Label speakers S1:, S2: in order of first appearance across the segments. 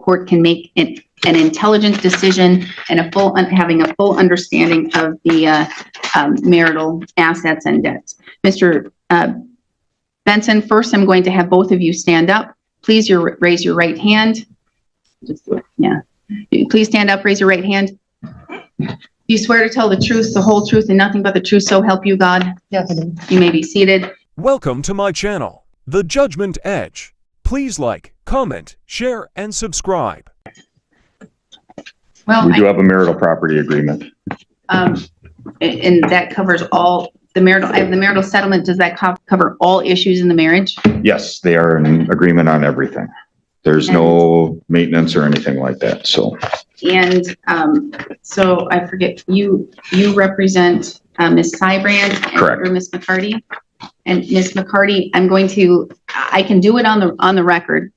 S1: court can make an intelligent decision and having a full understanding of the marital assets and debts. Mr. Benson, first I'm going to have both of you stand up. Please raise your right hand. Just do it. Yeah. Please stand up, raise your right hand. Do you swear to tell the truth, the whole truth, and nothing but the truth, so help you God?
S2: Yes, I do.
S1: You may be seated.
S3: Welcome to my channel, The Judgment Edge. Please like, comment, share, and subscribe.
S1: Well,
S4: We do have a marital property agreement.
S1: and that covers all the marital. I have the marital settlement. Does that cover all issues in the marriage?
S4: Yes, they are in agreement on everything. There's no maintenance or anything like that, so.
S1: And so I forget, you represent Ms. Sybrand
S4: Correct.
S1: or Ms. McCarty? And Ms. McCarty, I can do it on the record.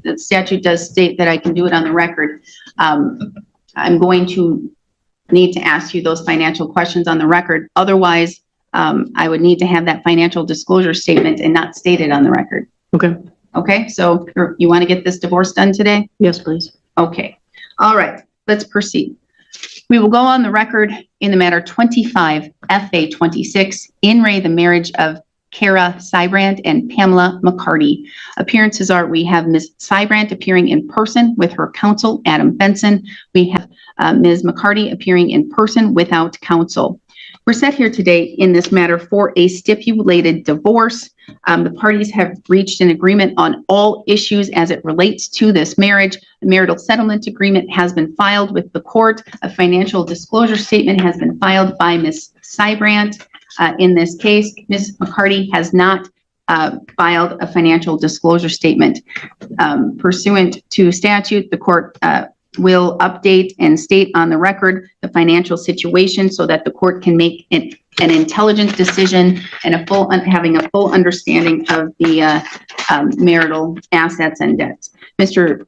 S1: The statute does state that I can do it on the record. I'm going to need to ask you those financial questions on the record. Otherwise, I would need to have that financial disclosure statement and not state it on the record.
S2: Okay.
S1: Okay, so you want to get this divorce done today?
S2: Yes, please.
S1: Okay. All right, let's proceed. We will go on the record in the matter 25 FA 26, in re the marriage of Kara Sybrand and Pamela McCarty. Appearances are, we have Ms. Sybrand appearing in person with her counsel, Adam Benson. We have Ms. McCarty appearing in person without counsel. We're set here today in this matter for a stipulated divorce. The parties have reached an agreement on all issues as it relates to this marriage. The marital settlement agreement has been filed with the court. A financial disclosure statement has been filed by Ms. Sybrand. In this case, Ms. McCarty has not filed a financial disclosure statement. Pursuant to statute, the court will update and state on the record the financial situation so that the court can make an intelligent decision and having a full understanding of the marital assets and debts. Mr.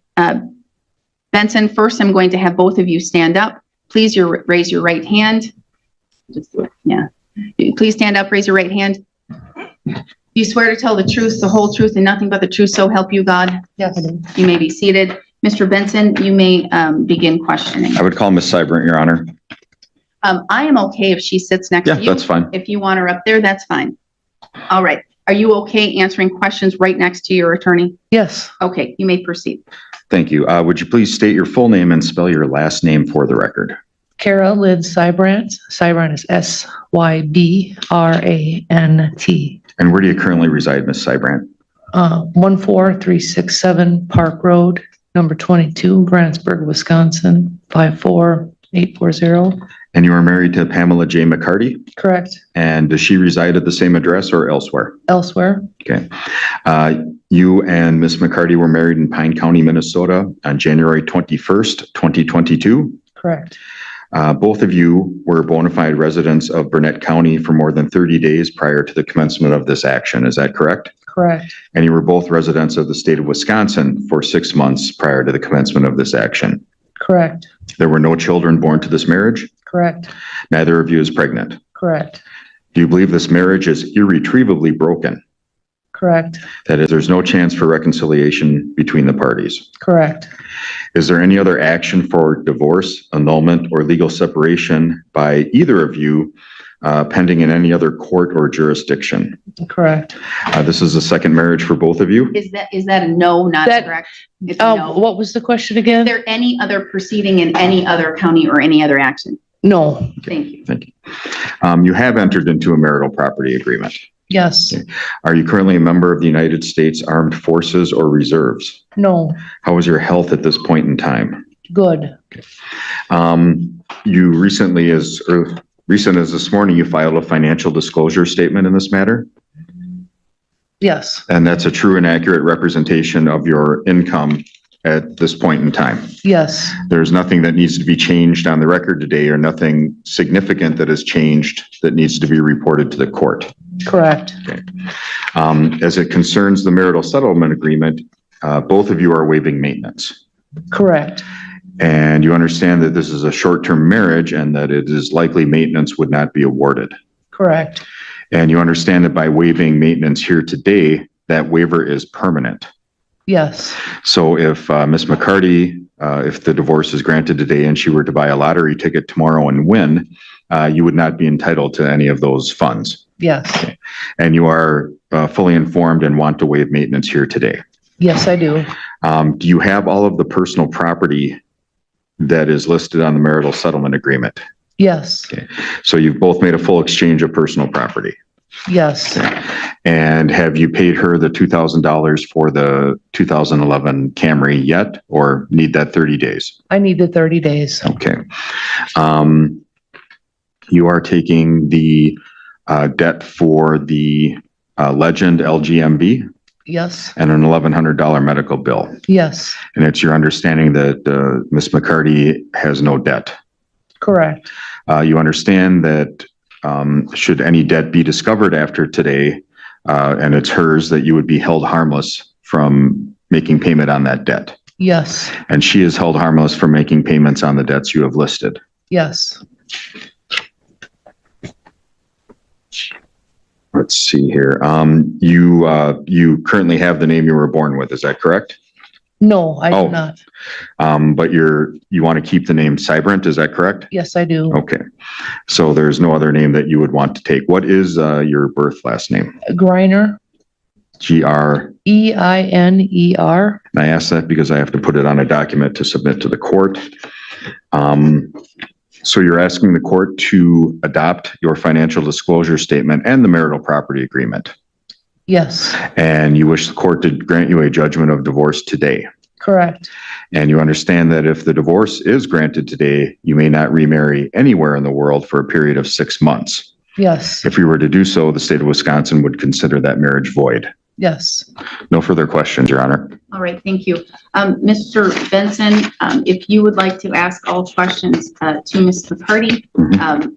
S1: Benson, first I'm going to have both of you stand up. Please raise your right hand. Just do it. Yeah. Please stand up, raise your right hand. Do you swear to tell the truth, the whole truth, and nothing but the truth, so help you God?
S2: Yes, I do.
S1: You may be seated. Mr. Benson, you may begin questioning.
S4: I would call Ms. Sybrand, Your Honor.
S1: I am okay if she sits next to you.
S4: Yeah, that's fine.
S1: If you want her up there, that's fine. All right. Are you okay answering questions right next to your attorney?
S2: Yes.
S1: Okay, you may proceed.
S4: Thank you. Would you please state your full name and spell your last name for the record?
S2: Kara Lyd Sybrand. Sybrand is Sybrant.
S4: And where do you currently reside, Ms. Sybrand?
S2: 14367 Park Road, number 22, Grantsburg, Wisconsin, 54840.
S4: And you are married to Pamela J. McCarty?
S2: Correct.
S4: And does she reside at the same address or elsewhere?
S2: Elsewhere.
S4: Okay. You and Ms. McCarty were married in Pine County, Minnesota on January 21st, 2022.
S2: Correct.
S4: Both of you were bona fide residents of Burnett County for more than 30 days prior to the commencement of this action. Is that correct?
S2: Correct.
S4: And you were both residents of the state of Wisconsin for 6 months prior to the commencement of this action.
S2: Correct.
S4: There were no children born to this marriage.
S2: Correct.
S4: Neither of you is pregnant.
S2: Correct.
S4: Do you believe this marriage is irretrievably broken?
S2: Correct.
S4: That is, there's no chance for reconciliation between the parties.
S2: Correct.
S4: Is there any other action for divorce, annulment, or legal separation by either of you pending in any other court or jurisdiction?
S2: Correct.
S4: This is a second marriage for both of you?
S1: Is that a no, not correct? It's a no.
S2: What was the question
S1: Is
S2: again?
S1: there any other proceeding in any other county or any other action?
S2: No.
S1: Thank you.
S4: Thank you. You have entered into a marital property agreement.
S2: Yes.
S4: Are you currently a member of the United States Armed Forces or Reserves?
S2: No.
S4: How is your health at this point in time?
S2: Good.
S4: You recently, as recent as this morning, you filed a financial disclosure statement in this matter?
S2: Yes.
S4: And that's a true and accurate representation of your income at this point in time?
S2: Yes.
S4: There's nothing that needs to be changed on the record today, or nothing significant that has changed that needs to be reported to the court?
S2: Correct.
S4: Okay. As it concerns the marital settlement agreement, both of you are waiving maintenance.
S2: Correct.
S4: And you understand that this is a short-term marriage and that it is likely maintenance would not be awarded.
S2: Correct.
S4: And you understand that by waiving maintenance here today, that waiver is permanent.
S2: Yes.
S4: So if Ms. McCarty, if the divorce is granted today and she were to buy a lottery ticket tomorrow and win, you would not be entitled to any of those funds.
S2: Yes.
S4: And you are fully informed and want to waive maintenance here today.
S2: Yes, I do.
S4: Do you have all of the personal property that is listed on the marital settlement agreement?
S2: Yes.
S4: So you've both made a full exchange of personal property.
S2: Yes.
S4: And have you paid her the $2,000 for the 2011 Camry yet, or need that 30 days?
S2: I need the 30 days.
S4: Okay. You are taking the debt for the Legend LGMB
S2: Yes.
S4: and an $1,100 medical bill.
S2: Yes.
S4: And it's your understanding that Ms. McCarty has no debt.
S2: Correct.
S4: You understand that should any debt be discovered after today, and it's hers, that you would be held harmless from making payment on that debt.
S2: Yes.
S4: And she is held harmless from making payments on the debts you have listed.
S2: Yes.
S4: Let's see here. You currently have the name you were born with, is that correct?
S2: No, I
S4: Oh.
S2: do not.
S4: But you want to keep the name Cybrant, is that correct?
S2: Yes, I do.
S4: Okay. So there's no other name that you would want to take. What is your birth last name?
S2: Griner,
S4: GR.
S2: EINER.
S4: And I ask that because I have to put it on a document to submit to the court. So you're asking the court to adopt your financial disclosure statement and the marital property agreement.
S2: Yes,
S4: And you wish the court to grant you a judgment of divorce today.
S2: correct.
S4: And you understand that if the divorce is granted today, you may not remarry anywhere in the world for a period of 6 months.
S2: Yes,
S4: If you were to do so, the state of Wisconsin would consider that marriage void.
S2: yes.
S4: No further questions, Your Honor.
S1: All right, thank you. Mr. Benson, if you would like to ask all questions to Ms. McCarty,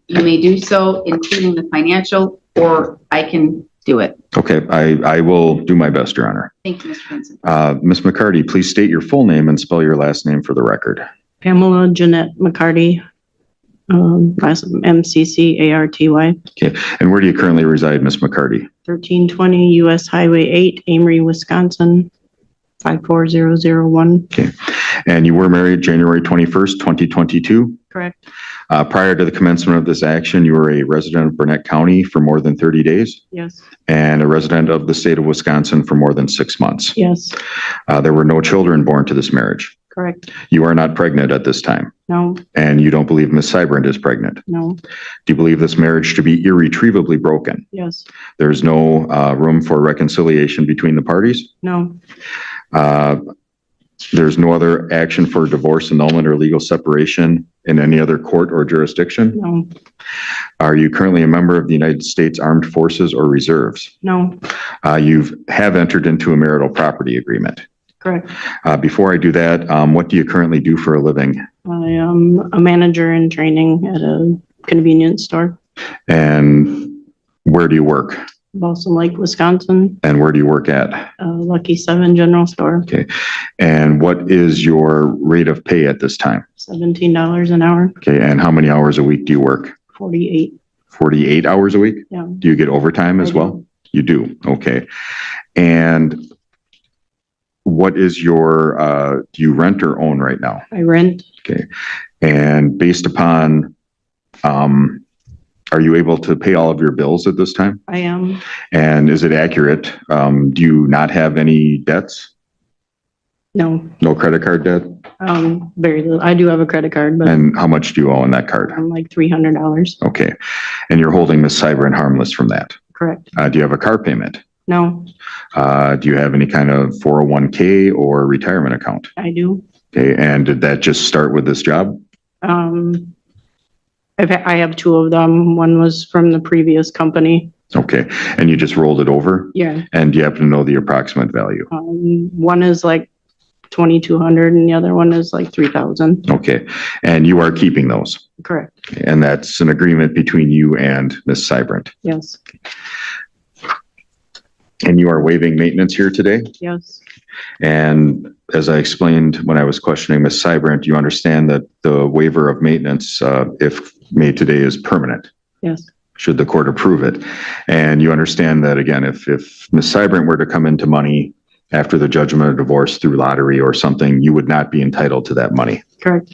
S1: you may do so, including the financial, or I can do it.
S4: Okay, I will do my best, Your Honor.
S1: Thank you, Mr. Benson.
S4: Ms. McCarty, please state your full name and spell your last name for the record.
S5: Pamela Jeanette McCarty, last McCarty,
S4: Okay, and where do you currently reside, Ms. McCarty?
S5: 1320 US Highway 8, Amory, Wisconsin, 54001.
S4: And you were married January 21st, 2022?
S5: Correct?
S4: Prior to the commencement of this action, you were a resident of Burnett County for more than 30 days
S5: Yes.
S4: and a resident of the state of Wisconsin for more than 6 months.
S5: Yes.
S4: There were no children born to this marriage.
S5: Correct?
S4: You are not pregnant at this time,
S5: No.
S4: and you don't believe Ms. Cybrant is pregnant.
S5: No.
S4: Do you believe this marriage to be irretrievably broken?
S5: Yes.
S4: There's no room for reconciliation between the parties?
S5: No.
S4: There's no other action for divorce, annulment, or legal separation in any other court or jurisdiction?
S5: No.
S4: Are you currently a member of the United States Armed Forces or Reserves?
S5: No.
S4: You have entered into a marital property agreement.
S5: Correct?
S4: Before I do that, what do you currently do for a living?
S5: I am a manager in training at a convenience store,
S4: And where do you work?
S5: Balsam Lake, Wisconsin,
S4: And where do you work at?
S5: Lucky 7 General Store,
S4: And what is your rate of pay at this time?
S5: $17 an hour,
S4: Okay, and how many hours a week do you work?
S5: 48.
S4: 48 hours a week?
S5: Yeah.
S4: Do you get overtime as
S5: I do.
S4: well? You do, okay. And what is your, do you rent or own right now?
S5: I rent.
S4: Okay, and based upon, are you able to pay all of your bills at this time?
S5: I am.
S4: And is it accurate? Do you not have any debts?
S5: No.
S4: No credit card debt?
S5: Very little. I do have a credit card, but
S4: And how much do you owe on that card?
S5: I'm like $300.
S4: Okay, and you're holding Ms. Cybrant harmless from that.
S5: Correct?
S4: Do you have a car payment?
S5: No,
S4: Do you have any kind of 401k or retirement account?
S5: I do.
S4: Okay, and did that just start with this job?
S5: I have 2 of them. One was from the previous company.
S4: Okay, and you just rolled it over?
S5: Yeah.
S4: And do you happen to know the approximate value?
S5: One is like 2,200 and the other one is like 3,000.
S4: Okay, and you are keeping those?
S5: Correct?
S4: And that's an agreement between you and Ms. Cybrant?
S5: Yes.
S4: And you are waiving maintenance here today?
S5: Yes.
S4: And as I explained when I was questioning Ms. Cybrant, you understand that the waiver of maintenance, if made today, is permanent,
S5: Yes.
S4: should the court approve it. And you understand that, again, if Ms. Cybrant were to come into money after the judgment of divorce through lottery or something, you would not be entitled to that money.
S5: Correct.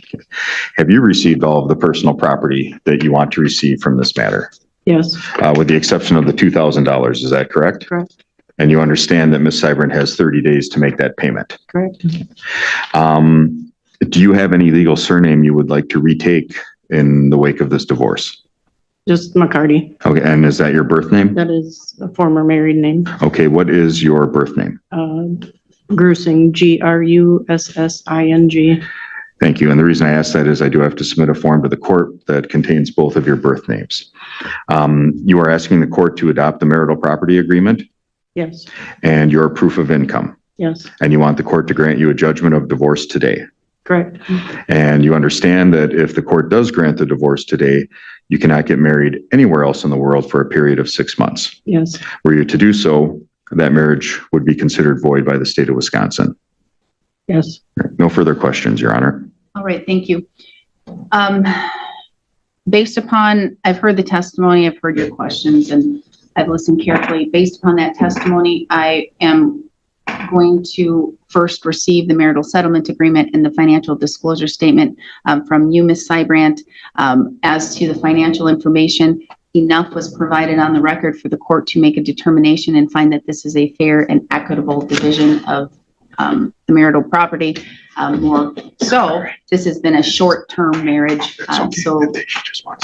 S4: Have you received all of the personal property that you want to receive from this matter?
S5: Yes.
S4: With the exception of the $2,000, is that correct?
S5: Correct.
S4: And you understand that Ms. Seibert has 30 days to make that payment.
S5: Correct.
S4: Do you have any legal surname you would like to retake in the wake of this divorce?
S5: Just McCarty.
S4: Okay, and is that your birth name?
S5: That is a former married name.
S4: Okay, what is your birth name?
S5: Grusing, Grussing.
S4: Thank you. And the reason I ask that is I do have to submit a form to the court that contains both of your birth names. You are asking the court to adopt the marital property agreement
S5: Yes.
S4: and your proof of income.
S5: Yes.
S4: And you want the court to grant you a judgment of divorce today.
S5: Correct.
S4: And you understand that if the court does grant the divorce today, you cannot get married anywhere else in the world for a period of 6 months.
S5: Yes.
S4: Were you to do so, that marriage would be considered void by the state of Wisconsin.
S5: Yes.
S4: No further questions, Your Honor.
S1: All right, thank you. Based upon, I've heard the testimony, I've heard your questions, and I've listened carefully. Based upon that testimony, I am going to first receive the marital settlement agreement and the financial disclosure statement from you, Ms. Seibrandt. As to the financial information, enough was provided on the record for the court to make a determination and find that this is a fair and equitable division of the marital property. More so, this has been a short-term marriage, so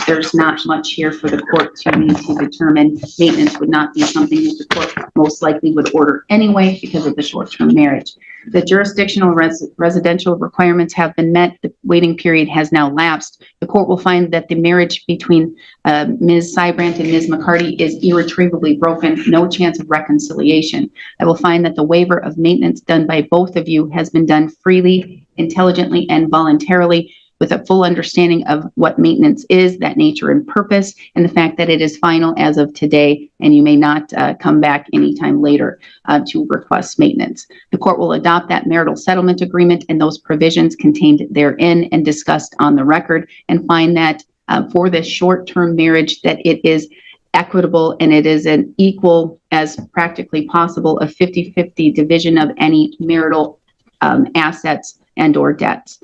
S1: there's not much here for the court to need to determine. Maintenance would not be something that the court most likely would order anyway because of the short-term marriage. The jurisdictional residential requirements have been met. The waiting period has now lapsed. The court will find that the marriage between Ms. Seibrandt and Ms. McCarty is irretrievably broken, no chance of reconciliation. I will find that the waiver of maintenance done by both of you has been done freely, intelligently, and voluntarily, with a full understanding of what maintenance is, that nature and purpose, and the fact that it is final as of today, and you may not come back anytime later to request maintenance. The court will adopt that marital settlement agreement and those provisions contained therein and discussed on the record, and find that for this short-term marriage that it is equitable and it is an equal as practically possible a 50-50 division of any marital assets and or debts.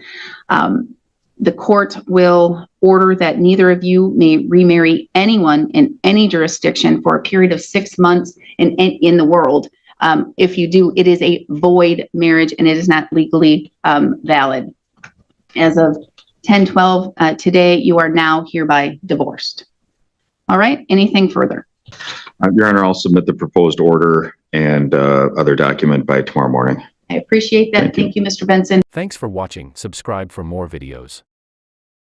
S1: The court will order that neither of you may remarry anyone in any jurisdiction for a period of 6 months in the world. If you do, it is a void marriage and it is not legally valid. As of 10/12 today, you are now hereby divorced. All right, anything further?
S4: Your Honor, I'll submit the proposed order and other document by tomorrow morning.
S1: I appreciate that. Thank you, Mr. Benson.
S3: Thanks for watching. Subscribe for more videos.